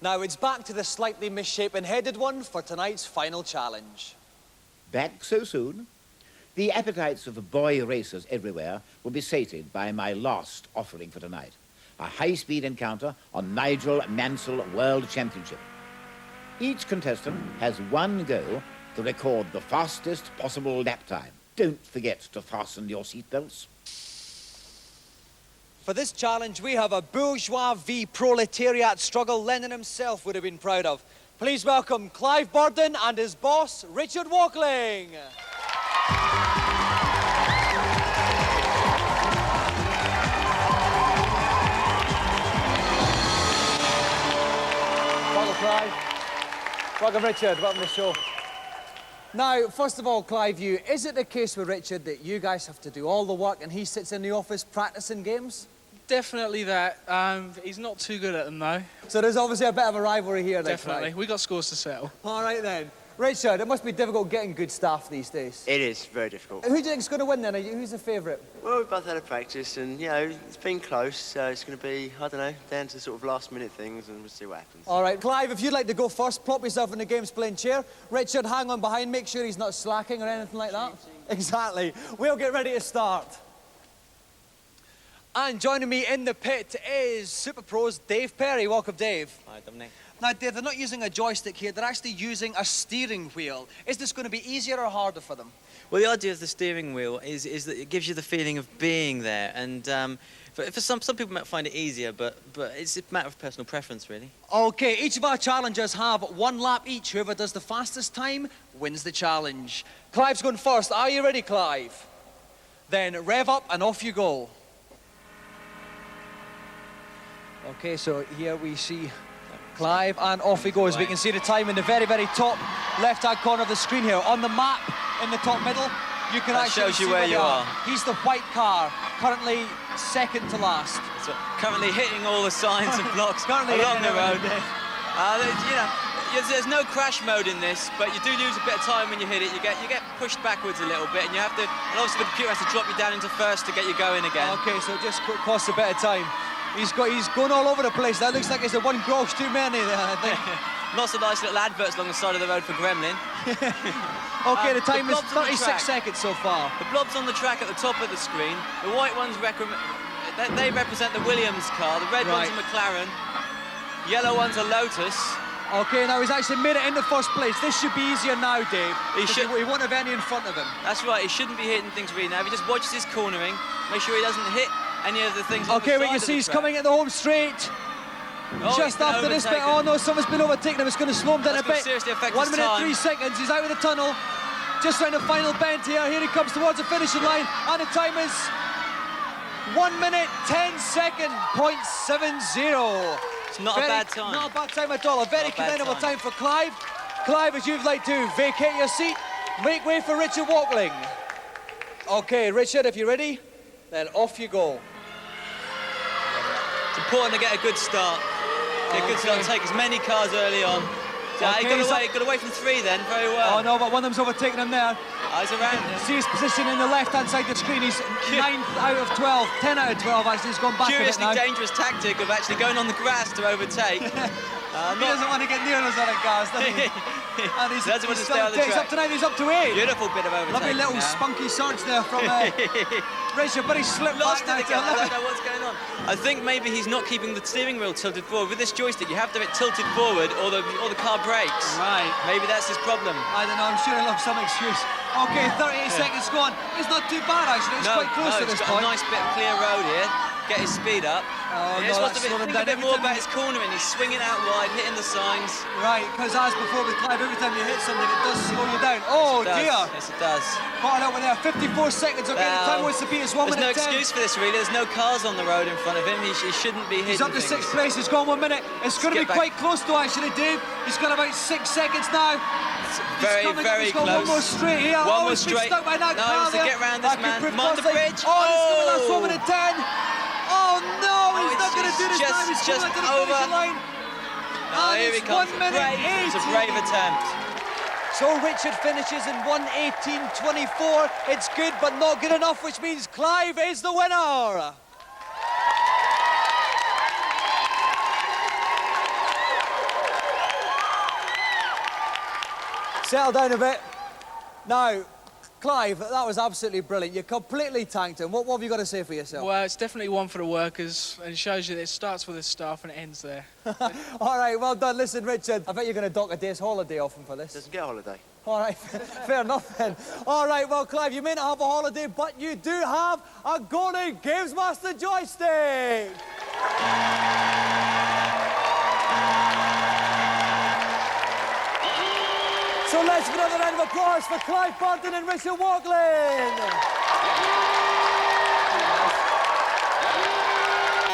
Now it's back to the slightly misshapen headed one for tonight's final challenge. Back so soon? The appetites of boy racers everywhere will be sated by my last offering for tonight. A high-speed encounter on Nigel Mansell World Championship. Each contestant has one goal to record the fastest possible lap time. Don't forget to fasten your seatbelts. For this challenge, we have a bourgeois v proletariat struggle Lenin himself would have been proud of. Please welcome Clive Borden and his boss, Richard Wadling. Welcome, Clive. Welcome, Richard. Welcome to the show. Now, first of all, Clive, is it the case with Richard that you guys have to do all the work and he sits in the office practicing games? Definitely that. He's not too good at them, though. So there's obviously a bit of a rivalry here, then, Definitely. Clive. We got scores to settle. All right, then. Richard, it must be difficult getting good staff these days. It is very difficult. Who do you think's going to win, then? Who's the favourite? Well, we've both had a practice, and, you know, it's been close, so it's going to be, I don't know, down to sort of last-minute things, and we'll see what happens. All right, Clive, if you'd like to go first, plop yourself in the game's playing chair. Richard, hang on behind, make sure he's not slacking or anything like that. Exactly. We'll get ready to start. And joining me in the pit is Super Pro's Dave Perry. Welcome, Dave. Hi, Dominic. Now, Dave, they're not using a joystick here, they're actually using a steering wheel. Is this going to be easier or harder for them? Well, the idea of the steering wheel is that it gives you the feeling of being there, and for some people might find it easier, but it's a matter of personal preference, really. Okay, each of our challengers have one lap each. Whoever does the fastest time wins the challenge. Clive's going first. Are you ready, Clive? Then rev up and off you go. Okay, so here we see Clive, and off he goes. We can see the time in the very, very top left-hand corner of the screen here. On the map, in the top middle, you can That actually shows you see where you are. He's the white car, currently second to last. So, currently hitting all the signs and blocks Currently along the hitting road. You know, there's no crash mode in this, but you do lose a bit of time when you hit it. You get pushed backwards a little bit, and you have to, and obviously the computer has to drop you down into first to get you going again. Okay, so it just costs a bit of time. He's going all over the place. That looks like it's a one grosh too many there, I think. Lots of nice little adverts along the side of the road for Gremlin. Okay, the time is blobs on the 36 track. seconds so far. The blobs on the track at the top of the screen, the white ones they represent the Williams car, the red ones Right. are McLaren, yellow ones are Lotus. Okay, now he's actually made it into first place. This should be easier now, Dave. He won't have any in front of him. That's right, he shouldn't be hitting things really now. If he just watches his cornering, make sure he doesn't hit any of the things on Okay, the we side can of see the he's track. coming at the home straight. Oh, Just he's been after this bit, overtaken. oh no, someone's been overtaking him. It's going to slow him down That's a gonna bit. seriously affect 1 his minute, time. 3 seconds. He's out of the tunnel. Just round the final bend here. Here he comes towards the finishing line, and the time is 1 minute, 10 seconds, .70. It's not a bad time. Not a bad time at all. A very Not a bad commendable time. time for Clive. Clive, as you'd like to vacate your seat, make way for Richard Wadling. Okay, Richard, if you're ready, then off you go. It's important to get a good start. Get a good start, take as many cars early on. So he got away from 3 then, very well. Oh no, but one of them's overtaken him there. He's around him. See his position in the left-hand side of the screen. He's 9 out of 12, 10 out of 12 actually. He's gone back a bit Curiously now. dangerous tactic of actually going on the grass to overtake. He doesn't want to get near those other cars, does he? And he's, Doesn't want to still stay on the he's track. up to 9, he's up to 8. Beautiful bit of overtaking. Lovely little now. spunky surge there from Richard, but he slipped Lost back it now. again. I don't know what's going on. I think maybe he's not keeping the steering wheel tilted forward. With this joystick, you have to have it tilted forward, or the car breaks. Right. Maybe that's his problem. I don't know, I'm sure he'll have some excuse. Okay, 38 seconds gone. It's not too bad, actually. It's quite close to this he's got point. a nice bit of clear road here. Get his speed up. Oh, He no, just wants that's to slowed him think a down. bit Every more time about his cornering. He's swinging out wide, hitting the signs. Right, because as before with Clive, every time you hit something, it does slow you down. Oh, Yes, it does. dear. Yes, it does. Caught it up with there. 54 seconds. Okay, the time wants to be is 1 There's no minute 10. excuse for this, really. There's no cars on the road in front of him. He shouldn't be hitting He's up to things. 6th place. He's gone 1 minute. It's going to be get back. quite close though, actually, Dave. He's got about 6 seconds now. Very, He's very got close. one more straight here. One more He's been straight. stuck by that No, car he wants to there. get round this That could man. prove Mind the costly. bridge. Oh, it's going to last Oh! 1 minute 10. Oh no, he's not going to do this just- time. He's just coming to the over. finishing line. Oh, And here he it's comes. 1 minute It was a 18. brave attempt. So Richard finishes in 1:18.24. It's good, but not good enough, which means Clive is the winner. Settle down a bit. Now, Clive, that was absolutely brilliant. You completely tanked him. What have you got to say for yourself? Well, it's definitely one for the workers, and it shows you that it starts with the staff and it ends there. All right, well done. Listen, Richard, I bet you're going to dock a day's holiday off him for this. Doesn't get a holiday. All right, fair enough then. All right, well, Clive, you may not have a holiday, but you do have a golden GamesMaster joystick. So let's give another round of applause for Clive, Borden and Richard Wadling.